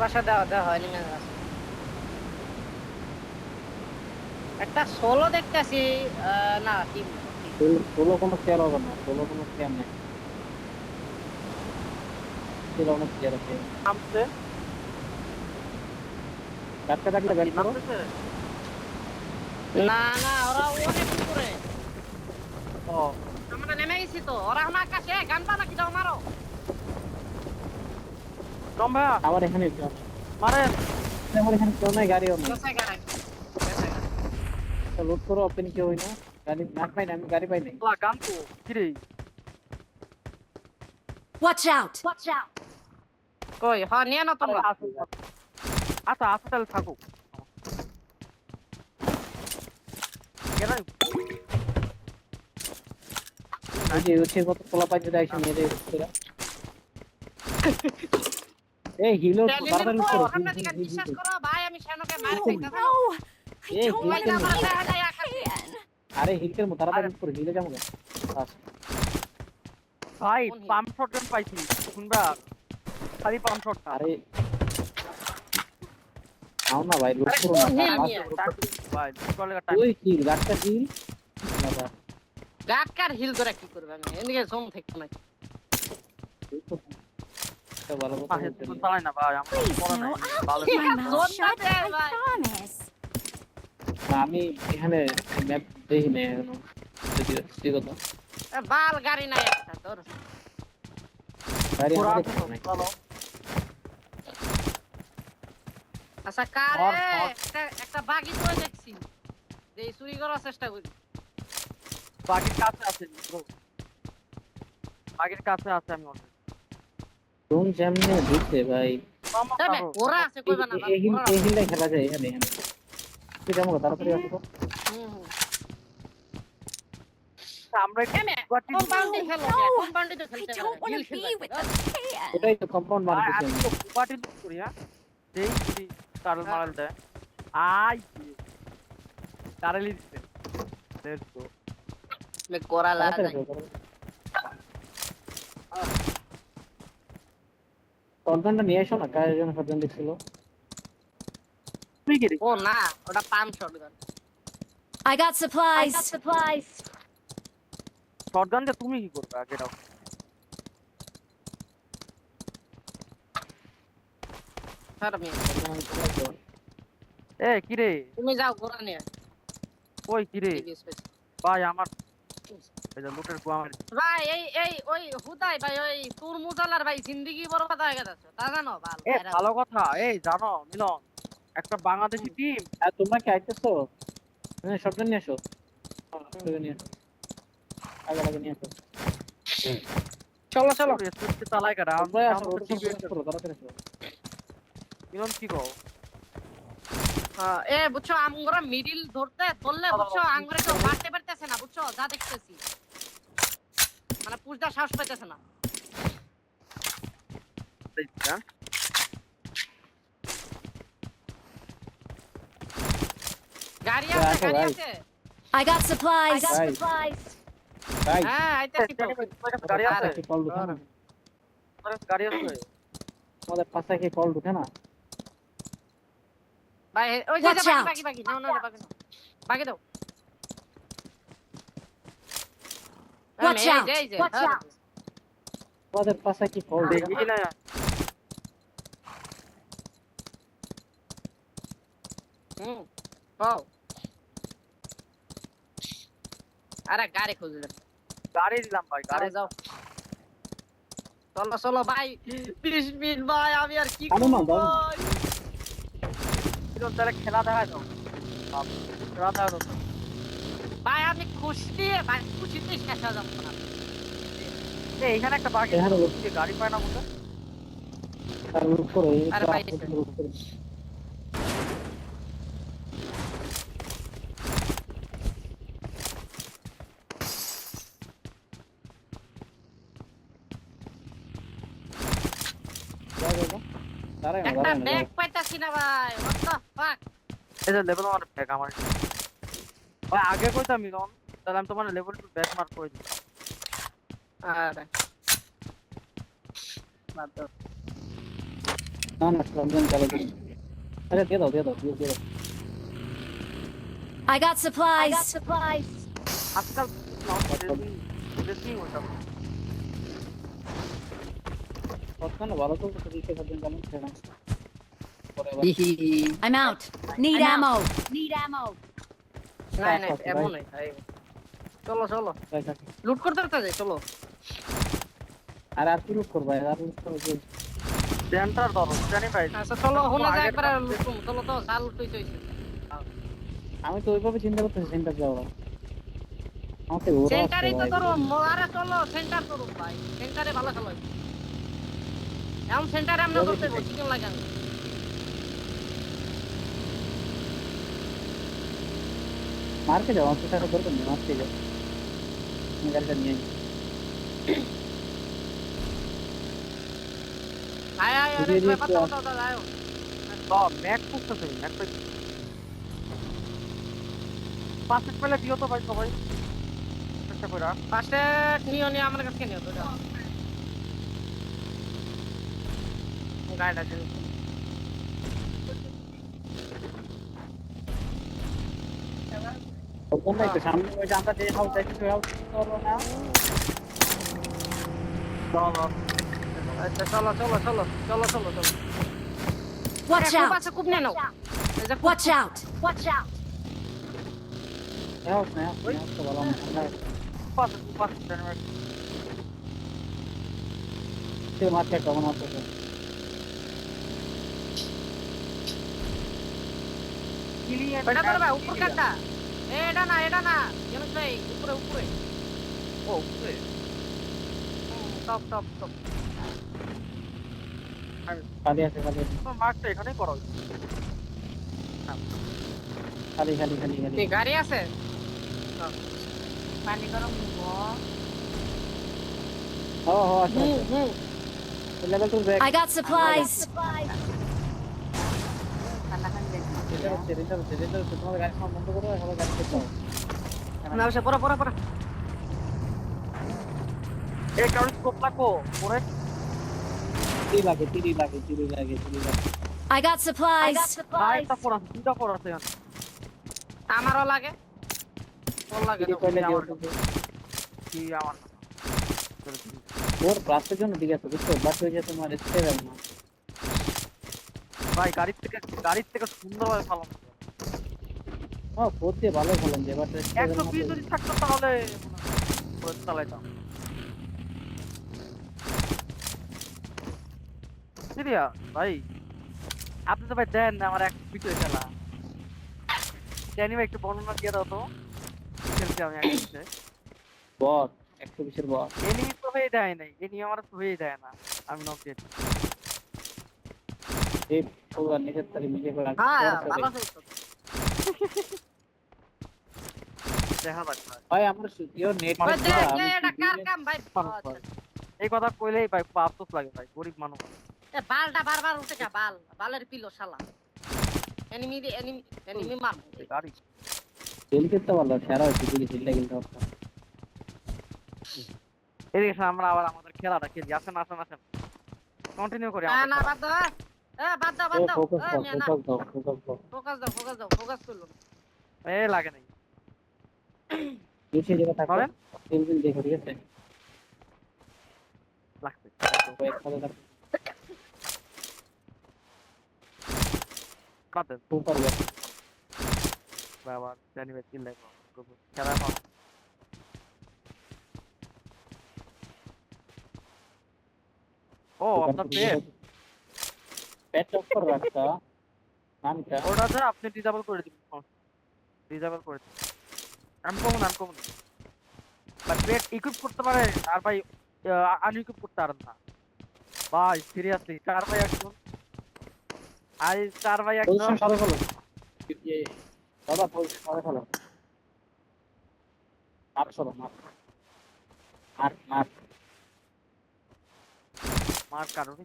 বাসা দেওয়া হয়নি না। একটা সোলো দেখতেছি না টিম সোলো কোনো প্লেয়ার হবে না, সোলো কোনো প্লেয়ার নেই, সোলো অনেক প্লেয়ার আছে। নামছে ডাক্তার ডাকলে ব্যাট করো। নামতেছে। না ওরা অনেক উপরে। ও আমরা নেমে গেছি তো, ওরা এখন আকাশে গান পানা কি দাও মারো। কম ভাইয়া আমার এখানে কেউ নেই। মারে আমার এখানে কেউ নাই, গাড়িও নেই। গেছে গাড়ি লোড করো, ওপেন কেউ হই না, গাড়ি ম্যাপ পাই না, আমি গাড়ি পাই নাই। গান তো কিরে Watch out! কই হ্যাঁ নিয়ে না তোমরা। আচ্ছা আচ্ছা তাহলে থাকুক। কেন ওই যে হচ্ছে কত পোলা পাই যদি আইসে মেরে এরা। এই হিলো তাড়াতাড়ি লোড করো। ওখানে দিকে বিশ্বাস করো ভাই, আমি শানকে মার No, খাইতাম। no! I Hey, don't you want can- to আমার leave দেখা that যায় আকাশে। can. আরে হিলকের মতো তাড়াতাড়ি লোড করো, হিলে যাবো কেন? আচ্ছা ভাই কোন হিল? পাম্প শট গান পাইছি শুনবা খালি পাম্প শট আরে আও না ভাই, লোড করো কোন হিল না। নিয়ে? ভাই বলে টাইম ওই হিল গাড়টা হিল বাবা, গাটকার হিল করে কি করবে? আমি এদিকে জোন থেকে না। এই তো এটা ভালো কথা পাশে বলতে তো নেই। চালাই না ভাই আমার Please, পড়া no, নাই I'll ভালো keep my Yeah, mouth don't shut, do that, I bye. promise. না, আমি এখানে ম্যাপ দেখি না এখনো। সত্যি কথা, বাল গাড়ি নাই একটা তোর। গাড়ি পুরো আমাদের আছে তো, এখানে নাই। চলো আচ্ছা কারে ধর, ধর। একটা বাগি তো দেখছি, যে চুরি করার চেষ্টা করি। বাকির কাছে আছে bro। বাকির কাছে আছে আমি অলরেডি জোন যেমনে দিচ্ছে ভাই, তবে ওরা আছে কইবা না বাল, ওরা এই আছে। হিলটাই খেলা যায় এখানে এখানে। তুই যাবো তাড়াতাড়ি আসো তো। হুম। আমরা একটু এমে বাটি কম্পাউন্ডে No, খেলো, no, কম্পাউন্ডে তো I খেলতে don't want পারে, হিল to be খেলতে with পারে। the can. এটাই তো কম্পাউন্ড মারতেছি আমি আমি। তো বাটি লুট করি হ্যাঁ দেই যদি কারল মারাল দেয় আই কারলি দিতে লেটস গো মে কোরা লা তাড়াতাড়ি যায়। আসো, তাড়াতাড়ি। শটগানটা নিয়ে এসো না, কার জন্য শটগান দিচ্ছিল। তুই কি রে ও না, ওটা pump shotgun. I got supplies. Shotgun দিয়ে তুমি কি করবে আগে দাও ছাড় মিয়া, এ কি রে তুমি যাও কোরা নিয়ে। ওই কি রে TVS পেছে। ভাই আমার এই যে লুটের গো আমার ভাই এই ওই হুদাই ভাই, ওই তুরমুজালার ভাই জিন্দেগি বরবাদ হয়ে গেছে, তা জানো বাল এ ভাইরা। ভালো কথা এই জানো মিলন একটা বাংলাদেশি টিম আর তোমরা কি আইতেছো? শটগান নিয়ে এসো, শটগান নিয়ে এসো, আগে নিয়ে এসো। চলো এসএসসি চালাই কারা তোমরাই আসো, আমরা রোটেশন টিভি করো, তাড়াতাড়ি এসো। মিলন কি কও এ বুঝছো আমরা মিডিল ধরলে বুঝছো আঙ্গুরে কেউ মারতে পারতেছে না, বুঝছো যা দেখতেছি, মানে পুজদা সাহস পাইতেছে না। হ্যাঁ গাড়ি আসো ভাই। আছে। I got supplies. ভাই হ্যাঁ আইতাছি তো। গাড়ি আছে কি কল ঢুকে না? তোমার গাড়ি আছে আমাদের পাশে কি কল ঢুকে না? ভাই ওই যে Watch out. বাকি নাও বাকি দাও। Watch এই out. যে, এই যে, হ্যাঁ। আমাদের পাশে কি কল ঢুকে দেখি না? না হুম ও আরে গাড়ি খুঁজলেন, গাড়ি দিলাম ভাই গাড়ি গাড়ি যাও। চলো ভাই, 20 মিনিট ভাই, আমি আর কি দাও না, করব দাও না। ভাই। মিলন তাহলে খেলা দেখা দাও খেলা দেখা দাও ভাই আমি খুশিতে শেষ হয়ে যাবো না। এখানে একটা বাকি এখানে গাড়ি পায় না বলতে আর লুট করো, এই আরে তো ভাই, আস্তে লুট করো। যাও, যাও, যাও। দাঁড়ায় না, একটা দাঁড়ায় না, ব্যাগ যাও। পাইতাছি না ভাই, what the fuck। এই যে লেভেল 1 ব্যাগ আমার ভাই আগে কইতাম মিলন তাহলে আমি তোমার লেভেল 2 ব্যাগ মার্ক করে দিতাম আরে বাদ দাও। না না শটগান চালাই দিই। আরে দিয়ে দাও দিয়ে দাও দিয়ে দাও। I got supplies. আজকাল বেশি ওটা শটগান ভালো তো দিকে শটগান চালান ছেড়া। পরে আবার I'm out. Need ammo. নাই নাই এমন নাই ভাই। চলো চলো লুট করতে করতে যাই চলো। আর আর কি লুট করবা আর লুট করবে যে সেন্টার ধরো জানি ভাই আচ্ছা চলো হোনা যায় একবার লুট করব চলো তো সাল লুট হইছে হইছে। আমি তো ওইভাবে চিন্তা করতেছি সেন্টার যাওয়া আমাকে ওরা সেন্টারই তো ধরো আরে চলো সেন্টার করো ভাই সেন্টারে ভালো খেলো এখন সেন্টারে আমরা করতে বসি কেন লাগান মারকে যাও আমাকে টাকা করবেন না মারতে যাও আমি গাড়িটা নিয়ে নিই। আয় আয় আরে ধীরে ধীরে ব্যাপারটা কথা কথা আয় তো ম্যাক করতেছে ম্যাক তো পাঁচ পেলে দিও তো ভাই সবাই চেষ্টা করে ফার্স্টে নিও নি আমার কাছে নিও তো যাও গাইড আছে ওখান নাই তো সামনে ওই জানটা যে হাউস আছে ওই হাউস করো না চলো আচ্ছা চলো চলো চলো চলো চলো চলো Watch খুব out. আছে খুব নেনো এই যে খুব Watch out. হাউস না হাউস তো ভালো না পাঁচ জানি সে মারতে কেমন আছে ক্লিয়ার এটা ধরবে উপর কাটটা এটা না জানিস ভাই উপরে উপরে ও উপরে টপ টপ টপ খালি আছে তো মার্কটা এখানেই করা উচিত খালি খালি খালি খালি এই গাড়ি আছে পানি গরম ও ও আচ্ছা level 2 back I got supplies. তোমার গাড়ি সব বন্ধ করো এখন গাড়ি চেক করো না বসে পড়া পড়া পড়া এই কারণ স্কোপ লাগবো পরে তিরি লাগে I got supplies. আরেকটা পর আছে দুটা পর আছে এখানে আমারও লাগে ওর লাগে তিরি না। কইলে দিও কি আমার না ওর প্লাসের জন্য ঠিক আছে বুঝছো বাট হয়ে যায় তোমার স্টেবল না ভাই গাড়ির থেকে সুন্দরভাবে ফালানো ও ফোর দিয়ে ভালো ফলন যে বাট 120 যদি থাকতো তাহলে পুরো চালাইতাম সিরিয়া ভাই আপনি তো ভাই দেন না আমার এক ভিডিও খেলা জানি ভাই একটু বর্ণনা দিয়ে দাও তো খেলছি আমি এক মিনিটে বস 120 এর বস এনিমি তো হয়ে দেয় নাই এনিমি আমার তো হয়ে দেয় না আমি নক দিয়ে এই পুরো নিজের তারি নিজে করে হ্যাঁ ভালো চলছে দেখা যাক ভাই। ভাই আমার ইওর নেট ওই দেখ এটা কার কাম ভাই আচ্ছা। এই কথা কইলেই ভাই খুব আফসোস লাগে ভাই গরিব মানুষ এ বালটা বারবার উঠে গা বালের পিলো শালা এনিমি মার গাড়ি খেলতে তো ভালো সারা হচ্ছে যদি খেলতে গেল তো এদিকে এসে আমরা আবার আমাদের খেলাটা খেলি আসেন কন্টিনিউ করি না আমাদের না খেলা। বাদ দাও বাদ দাও ফোকাস এ দাও মিয়া না ফোকাস দাও ফোকাস করলো এ লাগে নাই নিচে জায়গা থাকবে পাবেন? তিন দেখো ঠিক আছে লাগছে কয়েক কথা থাকবে বাদ দেন সুপার ব্যাক বাবা জানি ভাই চিল্লাই খেলা পাবো ও আপনার পেট অফ করে রাখতা নামটা ওটাতে আপনি ডিসেবল করে দিবেন ডিসেবল করে দিন আনকমন বাট পেট ইকুইপ করতে পারে আর ভাই আনইকুইপ করতে পারেন না ভাই সিরিয়াসলি 4 ভাই একজন আই 4 ভাই একজন পজিশন সরে ফেলো দাদা পজিশন সরে ফেলো মাপ সরো মাপ মার কারণে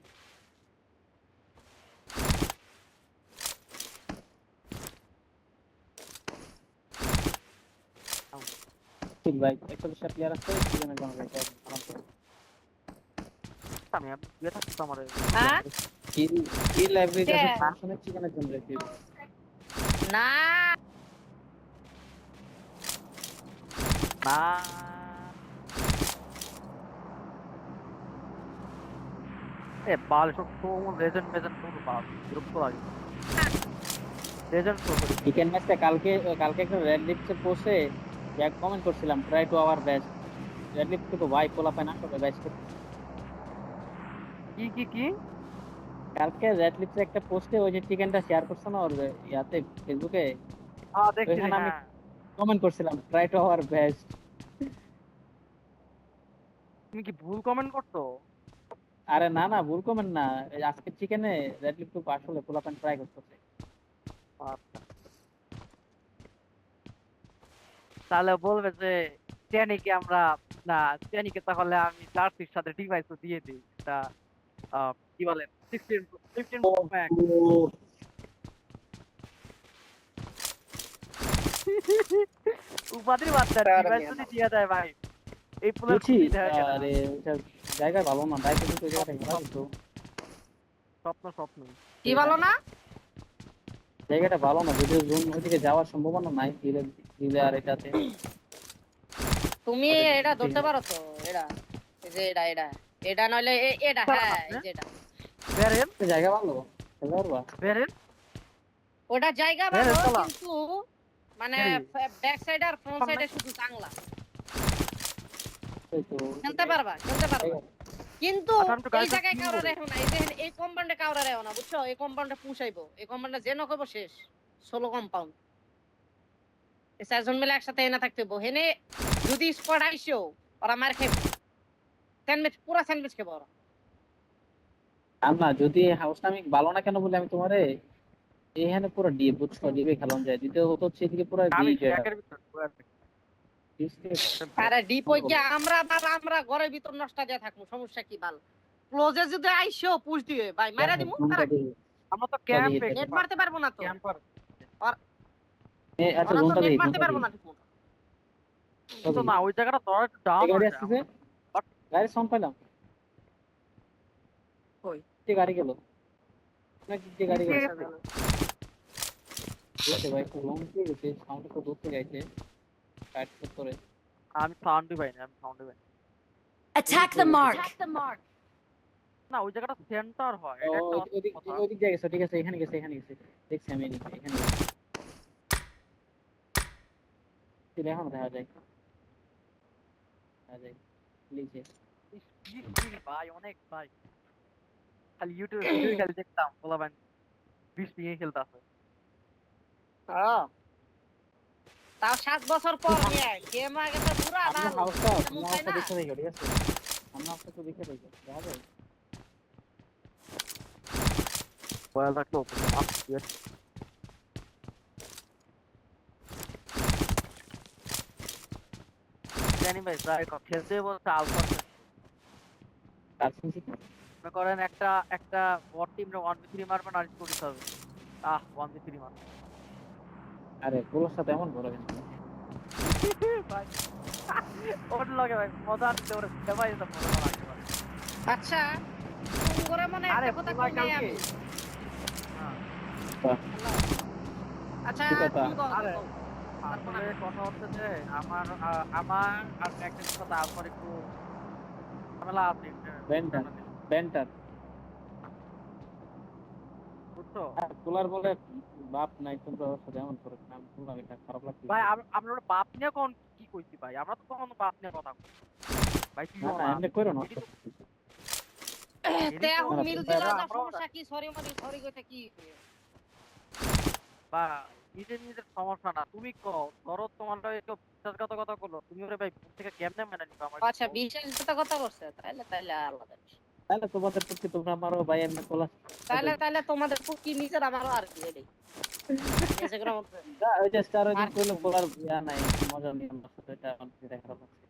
ঠিক ভাই 120 প্লেয়ার আছে সেজন্য কোন ভাই আরাম করে থাকতাম আমি শুয়ে থাকতাম আমার হ্যাঁ কি লাইব্রেরি কে? আছে ফাংশনের ঠিকানার জন্য রেখে না না এ বাল সব তো লেজেন্ড মেজেন্ড কোন বাল বিরক্ত লাগে লেজেন্ড শো করি চিকেন ম্যাচটা কালকে একটা রেড লিপসে পোস্টে এক কমেন্ট করছিলাম try to our best red lips থেকে ভাই পোলা পায় না সবে বেস্ট কি কালকে রেড লিপসে একটা পোস্টে ওই যে চিকেনটা শেয়ার করছে না ওর ইয়াতে ফেসবুকে দেখছি ওইখানে আমি হ্যাঁ কমেন্ট করছিলাম ট্রাই টু আওয়ার বেস্ট তুমি কি ভুল কমেন্ট করছো আরে না না ভুল কমেন্ট না এই আজকে চিকেনে রেড লিপস আসলে পোলা পান ট্রাই করতেছে আচ্ছা। তাহলে বলবে যে টেনিকে আমরা না টেনিকে তাহলে আমি জার্সির সাথে ডিভাইসও দিয়ে দিই এটা কি বলে 15 Pro Max। উপাধির বাচ্চা ডিভাইস যদি দিয়ে দেয় ভাই এই পুরো বুঝছি দেখা গেল আরে ওইটা জায়গা ভালো না তাই কিন্তু ওই জায়গাটা ভালো কিন্তু স্বপ্ন কি বলো না জায়গাটা ভালো না যদিও জুন ওইদিকে যাওয়ার সম্ভাবনা নাই দিলে দিলে আর এটাতে তুমি এটা ধরতে পারো তো এটা এই যে এটা নইলে এটা হ্যাঁ এই যে এটা বেরেন জায়গা ভালো খেলতে পারবা বেরেন ওটা জায়গা হ্যাঁ, ভালো চলো। কিন্তু মানে হ্যাঁ। ব্যাক সাইড আর ফ্রন্ট সাইডে শুধু চাংলা এই তো খেলতে পারবা কিন্তু আচ্ছা, আমি তো এই গাড়িটা জায়গায় কিনবো। কাউরে রেখো না এই যে এই কম্পাউন্ডে কাউরে রেখো না বুঝছো এই কম্পাউন্ডে পুষাইবো এই কম্পাউন্ডে যে নকবো শেষ 16 কম্পাউন্ড এই চারজন মিলে একসাথে এনে থাকতে হইবো হেনে যদি স্কোয়াড আইসো ওরা মার খাইবো স্যান্ডউইচ পুরা স্যান্ডউইচ খাবো ওরা আর না যদি হাউসটা আমি ভালো না কেন বলে আমি তোমারে এখানে পুরো ডিপ বুঝছো ডিপে খেলাম যায় দ্বিতীয় হচ্ছে এদিকে পুরো আমি ডিপ একের ভিতর আরে ডিপ হই কি আমরা ঘরের ভিতর নষ্ট দিয়ে থাকবো সমস্যা কি বাল ক্লোজে যদি আইসো পুশ দিবে ভাই মারা দিমু তারা আমরা তো ক্যাম্পে নেট মারতে পারবো না তো ক্যাম্পার আচ্ছা ওরা তো রুমটা নেট দিই মারতে পারবো না ঠিক মতো তো না ওই জায়গাটা ধর একটু ডাউন গাড়ি আসতেছে গাড়ির সাউন্ড পেলাম কই যে গাড়ি গেল নাকি যে গাড়ি গেল নিচে গেছে। দেখতে ভাই খুব লং দিয়ে গেছে সাউন্ড তো দূর থেকে আইছে কাট করে আমি সাউন্ডই পাই না আমি সাউন্ডই পাই না। Attack the mark. না ওই জায়গাটা সেন্টার হয় ও এটা একটা ওদিক কথা। ওদিক দিয়ে গেছে ঠিক আছে এখানে গেছে দেখছি আমি এখানে গেছে এখন দেখা যায় লিখে ইস, কি ভাই অনেক ভাই খালি ইউটিউবে ভিডিও খালি দেখতাম বলাবেন 20 নিয়ে খেলতেছে তাও 7 বছর পর নিয়ে গেম আগে তো পুরা আপনার দারুণ হাউসটা তেমন আপনার তাই হাউসটা না? দেখে দেখো ঠিক আছে আপনার হাউসটা তো দেখে দেখো দেখা যায় বয়াল থাকলো জানি ভাই ট্রাই কর খেলতে বলতে আলফা কার শুনছি মনে করেন একটা একটা বট টিমরে 1v3 মারবেন আর স্কোর দিতে হবে 1v3 মার আরে পুরোর সাথে এমন বড় কেন ভাই ওর লাগে ভাই মজা আসছে ওরে দেবাই এটা মজা লাগে ভাই আচ্ছা তুমি করে মনে আরে একটা কথা ভাই কই নাই কালকে আমি হ্যাঁ আচ্ছা কি কথা? তুমি কও, আরে, কও। আসলে কথা হচ্ছে যে আমার আর একটা সাথে আলফার একটু ঝামেলা আছে বেন্টার বেন্টার বুঝছো কুলার বলে বাপ নাই তোমরা ওর সাথে এমন করে নাম শুনলাম এটা খারাপ লাগছে ভাই আমরা ওরা বাপ নিয়ে কোন কি কইছি ভাই আমরা তো কখনো বাপ নিয়ে কথা কই ভাই কি না না এমনি কইরো না তে এখন আমরা মিল তো দিলা আমরা- না সমস্যা কি সরি কইতে কি বা নিজের সমস্যা না তুমি কও ধরো তোমার একটু বিশ্বাসঘাতকতা করলো তুমি ওরে ভাই ঘুম থেকে কেমনে মেনে নিবা আমার আচ্ছা বিশ্বাসঘাতকতা কথা করছে তাইলে আলাদা বিষয়। তাহলে তোমাদের প্রতি তোমরা আমারও ভাই এমনি কোলা তাইলে তোমাদের কি নিজের আমারও আর কি এটাই নিজেগুলোর মধ্যে ওই যে স্টার ওই দিন কইলো কোলার ইয়া নাই মজা নিয়ে আমার সাথে এটা আমার যেটা খারাপ লাগছে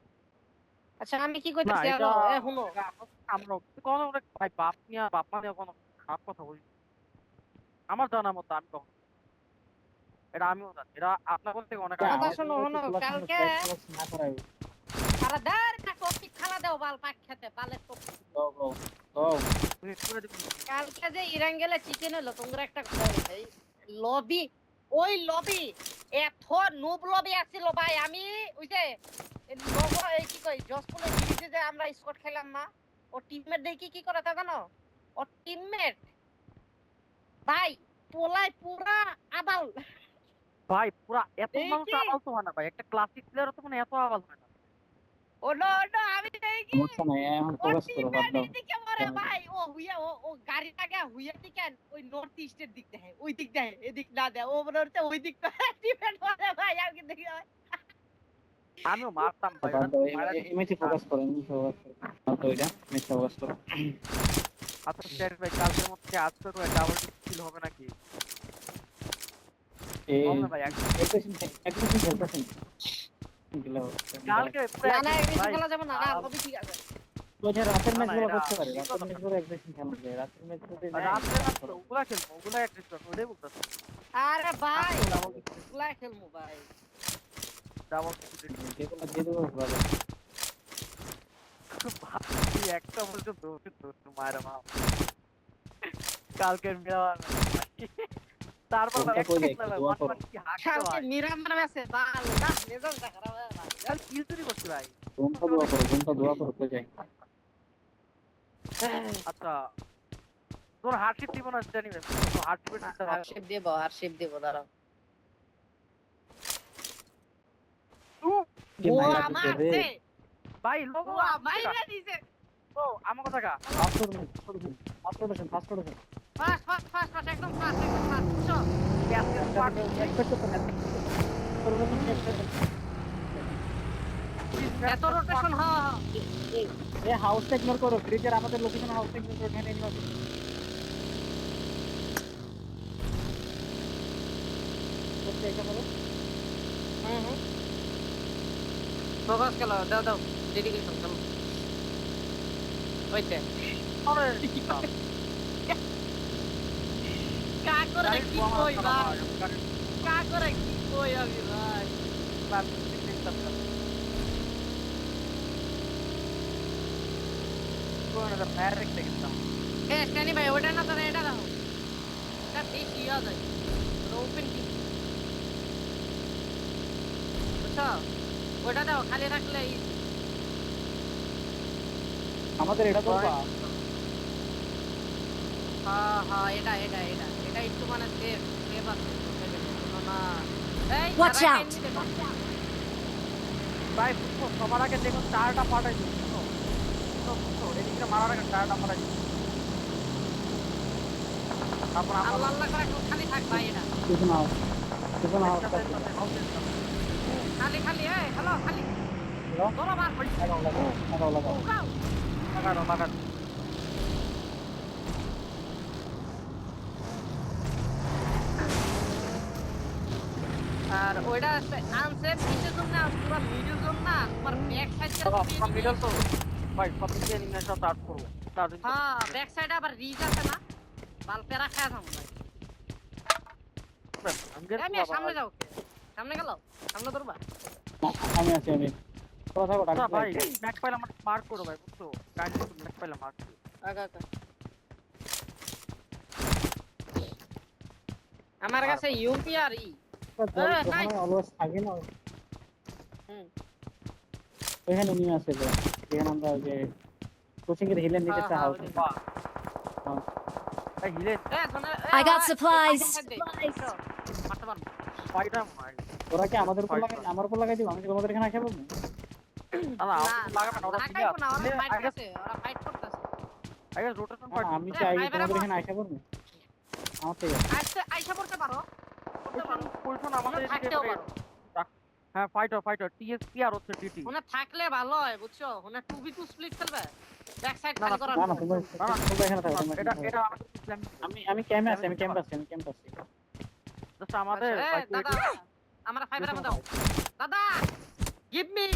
আচ্ছা আমি কি না কইতেছি এটা এ শুনো আমরা কোনো ভাই বাপ নিয়ে কোনো খারাপ কথা বলি আমার জানা মতো আমি কখন এটা আমিও জানি এটা আপনার থেকে অনেক আগে কথা শোনো, কালকে- না করাই আর দাঁড় টপিক খালা দাও বাল পাক খেতে বালের তো গো গো গো তুমি করে দিবি কালকে যে ইরাঙ্গেলে চিকেন হলো তোমরা একটা কথা ভাই লবি ওই লবি এত নুব লবি আছিল ভাই আমি ওই যে লোগো এই কি কই জসপুলের সিরিজে যে আমরা স্কোয়াড খেলাম না ও টিমমেট দেখি কি করে তা জানো ও টিমমেট ভাই পোলাই পুরা আবাল ভাই পুরা এত এই মানুষ কি? আওয়াজ তো হয় না ভাই একটা ক্লাসিক প্লেয়ার তো মানে এত আওয়াজ হয় না ও নো আমি দেখি সমস্যা নাই এখন ও ফোকাস করো বাদ টিমমেট দাও এদিকে মরে ভাই ও হুইয়া ও গাড়ি লাগা হুইয়া দিকেন ওই নর্থ ইস্টের দিক দেয় ওই দিক দেয় এদিক না দেয় ও মনে হচ্ছে ওই দিক টিমমেট মরে ভাই আর কি দেখি আমিও মারতাম ভাই বাদ দাও মারা ইমেজে ফোকাস করো ইমেজে ফোকাস করো বাদ দাও এটা ইমেজে ফোকাস করো আচ্ছা স্যার ভাই কালকের মধ্যে আজকে তো ডাবল কিল হবে নাকি এই হবে না ভাই এক্সপ্রেশন খেলতেছেন কালকে না না এই ভাই খেলা যাবে না না সবই ঠিক আছে ওই যে রাতের না, ম্যাচগুলো এটা করতে পারে ঠিক রাতের কথা। ম্যাচগুলো এক্সপ্রেশন খেলা যায় রাতের ম্যাচগুলো রাত্রে না তো ওগুলা খেলবো ওগুলা অ্যাড্রেস করবো ওটাই বলতেছি আরে ভাই ওগুলা খেলমু ভাই ডাবল যেগুলো দিয়ে দেবো ভালো ভাই একটা বলছো তো মায়ের মা কালকের মেলা তারপর কোনটা কই দেখি, দোয়া করো। কালকে নিরামর আছে বাল না মেজাজটা খারাপ হয়ে ভাই কাল কিল চুরি করছি ভাই কোনটা দোয়া করো কই যায় আচ্ছা তোর হার্টশিপ দিব না জানি না তো হার্টশিপ আর শেপ দেব দাঁড়াও কে ও মাইরা আমার দিছে রে সে ভাই লোগো ও মাইরা দিছে ও আমার কথা কা ফাস্ট রোটেশন ফাস্ট একদম ফাস্ট চল এক্সপেক্ট করতে না এত রোটেশন হ্যাঁ এ হাউসটা ইগনোর করো ক্রিকেট আমাদের লোকেশন হাউসটা ইগনোর করো এখানে ইগনোর করতে এটা করো ফোকাস খেলো দাও ডেডিকেশন চলো ওইতে আরে কা করে কি কই ভাই কা করে কি কই আমি ভাই এ স্ট্যানি ভাই ওটা না তোরা এটা দাও এটা বেশি ইয়া যায় ওপেন কি বুঝছো ওটা দাও খালি রাখলে আমাদের এটা করবা হ্যাঁ এটা একটু মানে সেভ আছে না এই Watch যারা out! এমনি দেখো। ভাই বুঝছো সবার আগে দেখুন চারটা পাঠাই দিন বুঝছো এদিকে মারার আগে চারটা পাঠাই দিন তারপর আমরা আল্লাহ আল্লাহ করে একটু খালি থাক ভাই এটা কিছু না হাউস খালি এই হ্যালো খালি হ্যালো ধরো মার লাগাও উকাও লাগানো আর ওইটা আনসেফ নিচের জন্য পুরো মিডিল জোন না তোমার ব্যাক সাইড মিডল তো ভাই সব দিকে নিয়ে স্টার্ট করবো হ্যাঁ ব্যাক সাইডে আবার রিজ আছে না বালপে রাখা আছে আমি সামনে যাও সামনে গেল সামনে ধরবা আমি আছি কথা কথা আচ্ছা ভাই ম্যাক পাইলে আমার মার্ক করো ভাই বুঝছো কাইন্ডলি ম্যাক পাইলে মার্ক করো আগা আমার কাছে ইউপি আর ই অলওয়েজ থাকে না এখানে নিয়ে আসে তো এখানে আমরা যে কোচিং এর হিলেন দিকে একটা হাউস ভাই হিলে I got supplies. ফাইটা মার ওরা কি আমাদের উপর লাগাই আমার উপর লাগাই দিব আমি কি তোমাদের এখানে আসা বলবো না লাগাবে না ওরা আগে রোটেশন পার্ট আমি চাই তোমাদের এখানে আসা বলবো আমার থেকে আইসা পড়তে পারো পজিশন আমাদের এদিকে থাকতেও পারো হ্যাঁ ফাইটার টিএসপি আর হচ্ছে ডিটি ওনা থাকলে ভালো হয় বুঝছো ওনা 2v2 স্প্লিট খেলবে ব্যাক সাইড না, খালি করার না না তোমরা এখানে থাকো তোমরা এটা এখানে এটা থাকো। আমি ক্যাম্পে আছি আমি ক্যাম্পে আছি জাস্ট আমাদের দাদা আমরা ফাইবার মধ্যে দাও দাদা গিভ মি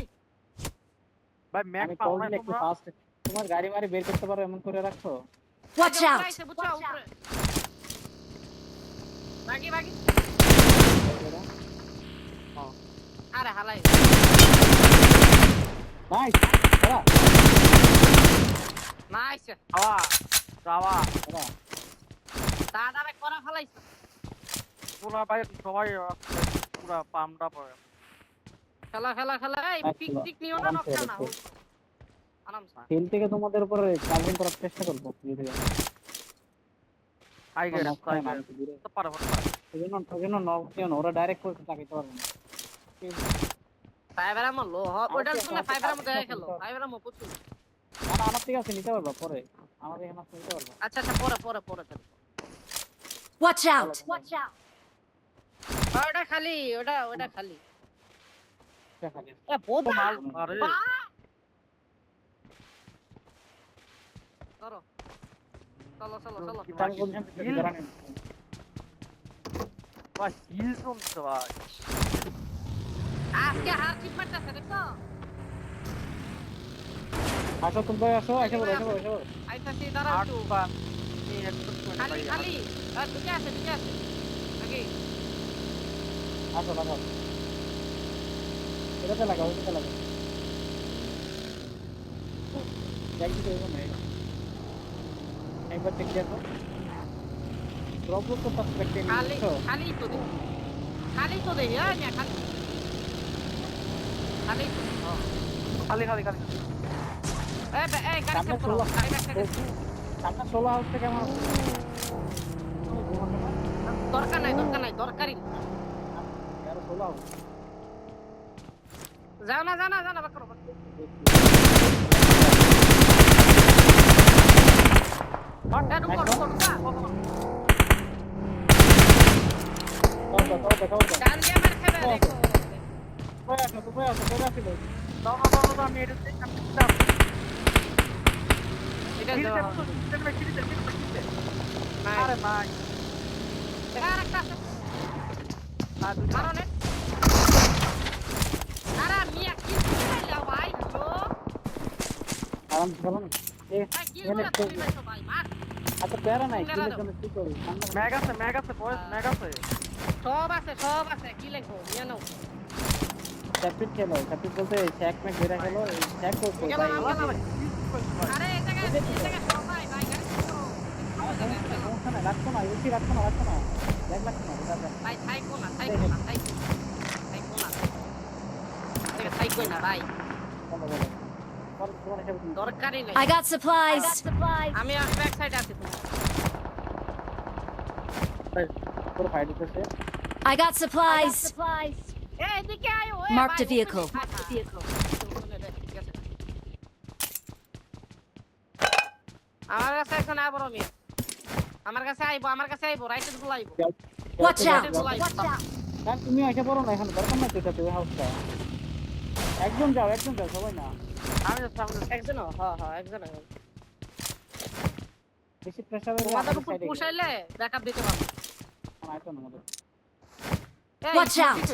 ভাই ম্যাক আমি পাও কল না দিলে একটু তোমরা ফাস্ট তোমার গাড়ি মারি বের করতে পারো এমন করে রাখছো Watch out! বুঝছো উপরে বাকি আরে হালাই নাইস নাইস যাওয়া যাওয়া ওরা দাদারে করা ফলাইছে পুরা ভাই সবাই পুরা পামটা পড়ে খেলা খেলা খেলা এই পিক টিক নিও না নকশা না আরামসে খেল থেকে তোমাদের উপরে চার্জিং করার চেষ্টা করবো ধীরে ধীরে। I get knock I time get আনতে দূরে। তো পারে পারে সেজন্য knock দিও না, ওরা ডাইরেক্ট করে তাকাইতে পারবে না। ফাইবার আমো লো ওইটার জন্য ফাইবার আমো দেখে খেলো ফাইবার আমো প্রচুর না না, আমার থেকে আছে, নিতে পারবা পরে, আমার এখানে আছে, নিতে পারবা। আচ্ছা আচ্ছা পরে পরে পরে চলো Watch out! ওটা খালি ওটা খালি দেখা যাবে। এ বোধা মাল আরে ধরো চলো চলো চলো তার পজিশন থেকে ধরা নেই। ভাই হিল জমছে ভাই আজকে হার চিপ মারতেছে দেখো আসো তুমি আসো, এসে বলো, এসে বলো, এসে বলো। আইতাছি দাঁড়াও আট একটু বা এই একটু খালি খালি আর ঢুকে আছে আগে আসো লাগাও, এটাতে লাগাও, এটাতে লাগাও। দেখি তো এরকম নেই, একবার চেক দেখো। ড্রপ তো সাসপেক্টিং খালি তো খালি তো দে খালি তো দে হ্যাঁ না খালি খালি তো খালি খালি খালি এই গাড়ি সামনে চেক করো ষোলো। গাড়ি ব্যাক থেকে সামনে 16 হাউস থেকে আমার দরকার নাই দরকারই না। আর 16 হাউস যাও না ব্যাক করো এটা ঢুকো গান দিয়ে মার খাবে দেখো দাও আমি এটা দিতাম এটা হিল দাও আরে আরে ভাই আর একটা আছে মারো নে আরে মিয়া কি করলা ভাই তো আরাম করো না। ভাই কি করে তুমি মারছো ভাই মার আচ্ছা প্যারা নাই, কিলের জন্য কি করি? ম্যাগ আছে বয়স ম্যাগ আছে সব আছে কি লিখবো নিয়ে নাও চ্যাপিট খেলো, চ্যাপিট বলতে চ্যাক ম্যাক বেরা খেলো, চ্যাক করতে গেল ভাই। না আরে এই জায়গায় সবাই ভাই গাড়ি চলো সমস্যা নাই, রাখছো না, ইউসি রাখছো না, দেখ লাগছো না, এটা দেখ। ভাই থাইকো না থাইকো না ভাই বলো, বলো। বলো, তোমার হিসাবে তুমি। দরকারই নাই I got supplies. আমি ব্যাক সাইডে আছি পুরো ফাইট হচ্ছে। I got supplies. এই এদিকে আয়ো Marked a vehicle. আমার কাছে এখন আইবো রমি আমার কাছে আইবো রাইটে গুলো আইবো Watch out! আর তুমি এসে পড়ো না, এখন দরকার নাই তো এটা, তুই হাউসটা। একজন যাও, সবাই না। আমি সামনে একজন হ্যাঁ একজন বেশি প্রেসার হলে তোমাদের আমাদের উপর সাইডে পুষাইলে ব্যাকআপ দিতে পারবো আইতো না আমাদের। এই, Watch out!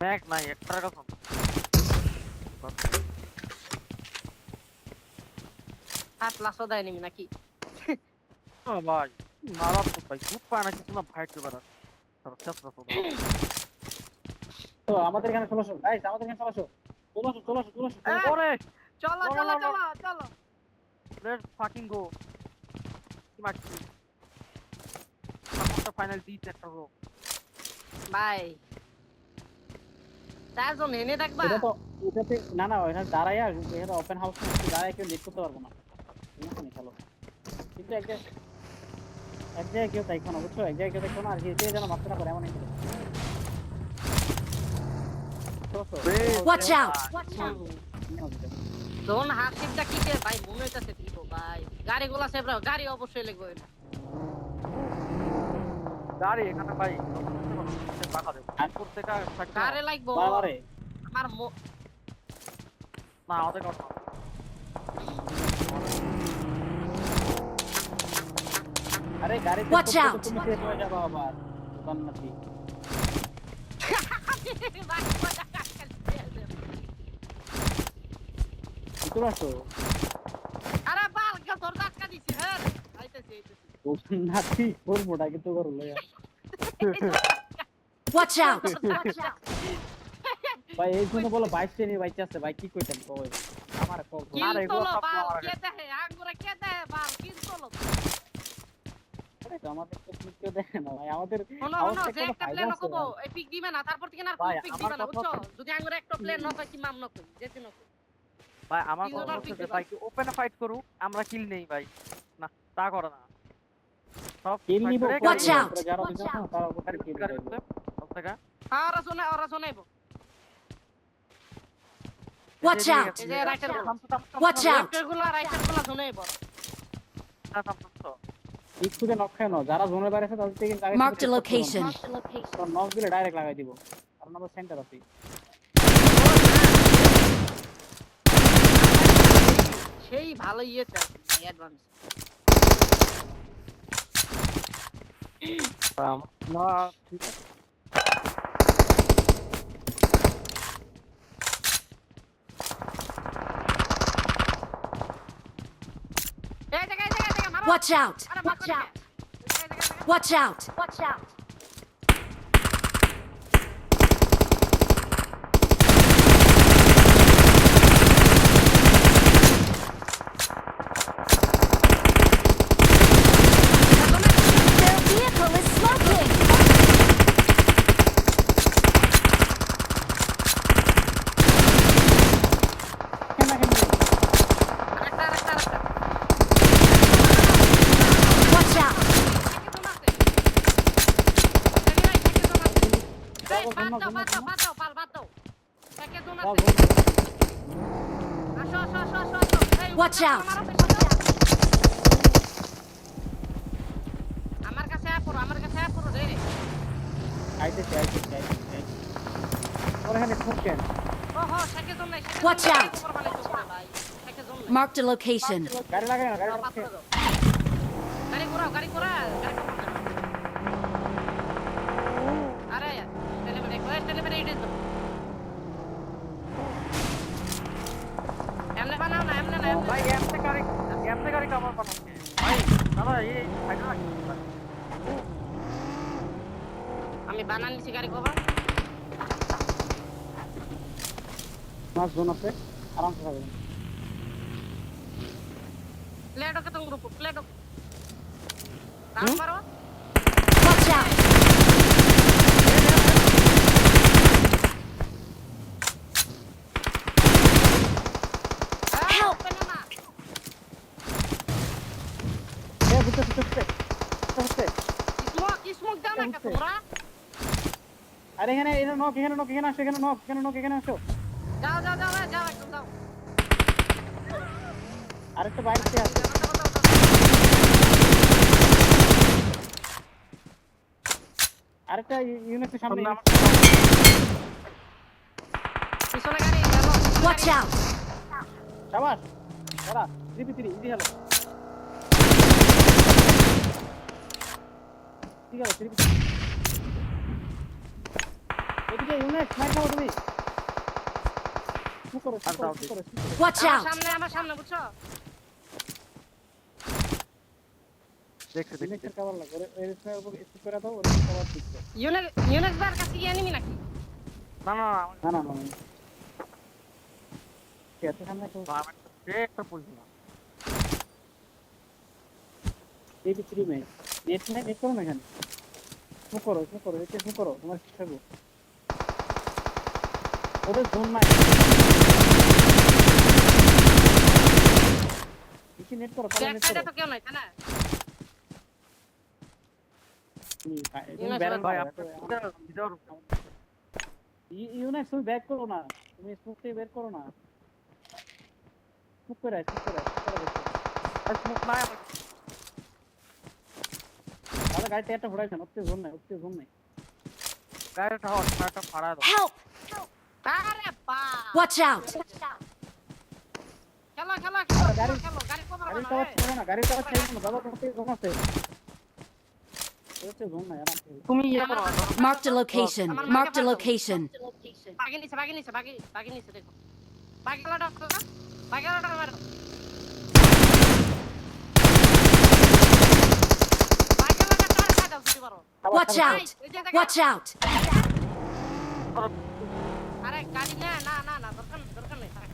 ম্যাগ নাই একটা কথা হাত লাসো দেয় নিমি নাকি ভাই মারাত্মক ভাই খুব পায় না কিছু না ফাইট করবে না তো আমাদের এখানে 1600, গাইস আমাদের এখানে 1600। 1600। ওরে চলো বলো, চলো বলো। চলো চলো লেটস ফাকিং গো কি মারছি আমারটা ফাইনাল দিতে একটা রো বাই চারজন এনে থাকবা এটা তো এটাতে না এখানে দাঁড়াইয়া, এখানে ওপেন হাউস না, একটু দাঁড়ায় কেউ লিড করতে পারবো না। ঠিক আছে খেলো, কিন্তু এক জায়গায় কেউ তাইকো না, বুঝছো? এক জায়গায় কেউ তাইকো না, আর এতে যেন মারতে না পারে এমন একটা। Watch out! যখন হাত টিপটা কিকে ভাই মনে হইতাছে দিব ভাই গাড়িগুলা সেভ রাখো গাড়ি অবশ্যই লাগবে এটা গাড়ি এখানে ভাই টাকা দেব আনপুর থেকে গাড়ি লাগবে বাবারে আমার না ওদের কথা আরে গাড়ি Watch out! তুমি শেষ হয়ে যাবে আবার দোকান নাকি। ভাই মজা কাটকাল ভিতরে আসো, আরে বাল কে তোর ধাক্কা দিছি হ্যাঁ আইতেছি দোকান নাকি করবোটা কিন্তু করো লয়া। Watch out! ভাই এই জন্য বলো 22 ট্রেনে বাইক আছে ভাই, কি কইতেন কই? আমার কল কিল আরে এগুলো তোলো সব বাল আমার কে দেহে আঙ্গুরে কে দেহে বাল কিল তোলো আরে তো আমাদের তো কেউ দেখে না ভাই আমাদের শোনো আমার শোনো তো যে কোনো একটা ফায়দা প্লেন আছে নকবো ভাই। এই পিক দিবে না তারপর থেকে আর ভাই, কোন পিক আমার দিবে না কথা বুঝছো হচ্ছে- যদি আঙ্গুরে একটা প্লেন নকয় কি মাম নকই যেতে নকই ভাই আমার তিনজন কথা আর হচ্ছে পিক যে দিবা। ভাই কি ওপেনে ফাইট করুক আমরা কিল নেই ভাই না তা করে না সব কিল নিব fight করে Watch গাড়ি- out! পরে যারা দিতে না তারা উপর গাড়ি- কিল গাড়ি দেব ঢুকছে, সব থেকে। হ্যাঁ ওরা শোনাইবো Watch এই যে- out! এই যে রাইটার গুলো থামতো, থামতো, থামতো, Watch থামতো, out! লেফটের গুলো রাইটার গুলো শোনাইবো থামতো, থামতো। একটুকে নক খায় না যারা জোনের বাইরে আছে তাদের থেকে আগে Marked a location. নক দিলে ডাইরেক্ট লাগাই দিব কারণ আমরা সেন্টার আছি সেই ভালো ইয়েতে আছে অ্যাডভান্স না ঠিক আছে এই জায়গা মারো Watch out! আরে watch out Watch out! watch out Their vehicle is smoking! আরেকটা Watch out! Watch out! আমার কাছে আয় পড়ো রে আইতেছে ওর এখানে ঠুকছেন ওহো সাইকেল জন্য Watch out! ভাই সাইকেল জন্য Marked a location. গাড়ি লাগাই না গাড়ি গাড়ি ঘোরাও গাড়ি আরে টেলিমেরে ইডিস দাও এমনে বানাও না এমনে না এমনে। ভাই এমনি গাড়ি কামার বানাচ্ছে ভাই দাদা এই সাইডে রাখি আমি বানান নিছি গাড়ি কবা মাছ জোন আছে আরামসে থাকবেন প্লেটো কে তুমি গ্রুপ প্লেটো কাম করো Watch out! হেল্প বুঝতে স্মোক দাও না তোমরা আরে এখানে এখানে আসো যাও একদম যাও আরেকটা বাইরে থেকে আসো আরেকটা ইউনিটের সামনে পিছনে গাড়ি চলো Watch out! শাবাশ দাঁড়া 3v3 ইজি হলো ঠিক আছে 3v3 এদিকে ইউনিট স্নাইপ খাও তুমি কি করো Watch out! আমার সামনে বুঝছো দেখছি ইউনিটের কভার লাগে এর স্নাইপের উপর স্টিক করে দাও ওর কভার দিচ্ছে ইউনিট বার কাছে কি এনিমি নাকি না না ঠিক আছে সামনে তো একটা পজিশন এই 3 মে নেট করো না এখানে স্মোক করো এতে স্মোক করো তোমার কি থাকবো ওদের জোন নাই কি নেট করো তাহলে ব্যাক নেট সাইডে করো তো কেউ নাই তাই না তুমি ব্যারেল ভাই ভাই আপনার ভিতর ইউনিট তুমি ব্যাক করো না তুমি স্মোক থেকে বের করো না স্মোক করে আর স্মোক নাই আমার তাহলে গাড়িতে একটা ঘোরাইছেন ওতে জোন নাই গাড়িটা হট গাড়িটা ফাড়া দাও Help! আরে বা Watch out! খেলো গাড়ি কভার গাড়ি বানাও চালাচ্ছে না গাড়ি চালাচ্ছে না বাবা তোমাকে জোন আছে ওতে জোন নাই আরাম করে তুমি ইয়ে করো Marked a location. Marked a location. বাকি নিছে দেখো বাকিলাটা মারো বাকিলাটা টাকা দাও যদি পারো Watch out! Watch out! আরে গাড়ি না দরকার নেই থাক।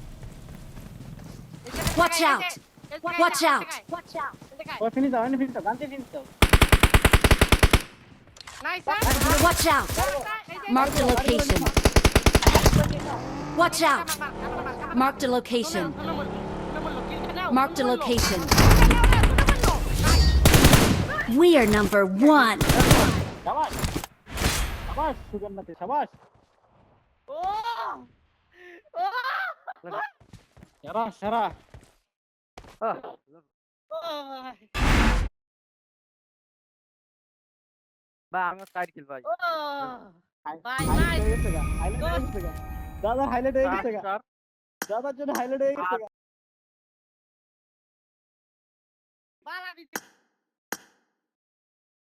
Watch out! Watch out! ওই ফিনিশ দাও, ফিনিশ দাও, গানতে ফিনিশ দাও। Nice Watch out! Marked a location. Watch out! Marked a location. Marked a location. We are number 1. শাবাশ, শাবাশ সুগন্ধাতে, শাবাশ। ও ও সারা সারা আহ, ভাই আমার সাইড কিল ভাই। ভাই হাইলাইট নাইস হয়ে গেছে গা, হাইলাইট হয়ে গেছে গা। দাদা হাইলাইট হয়ে গেছে গা, স্যার, দাদার জন্য হাইলাইট হয়ে গেছে গা। বালা দিতে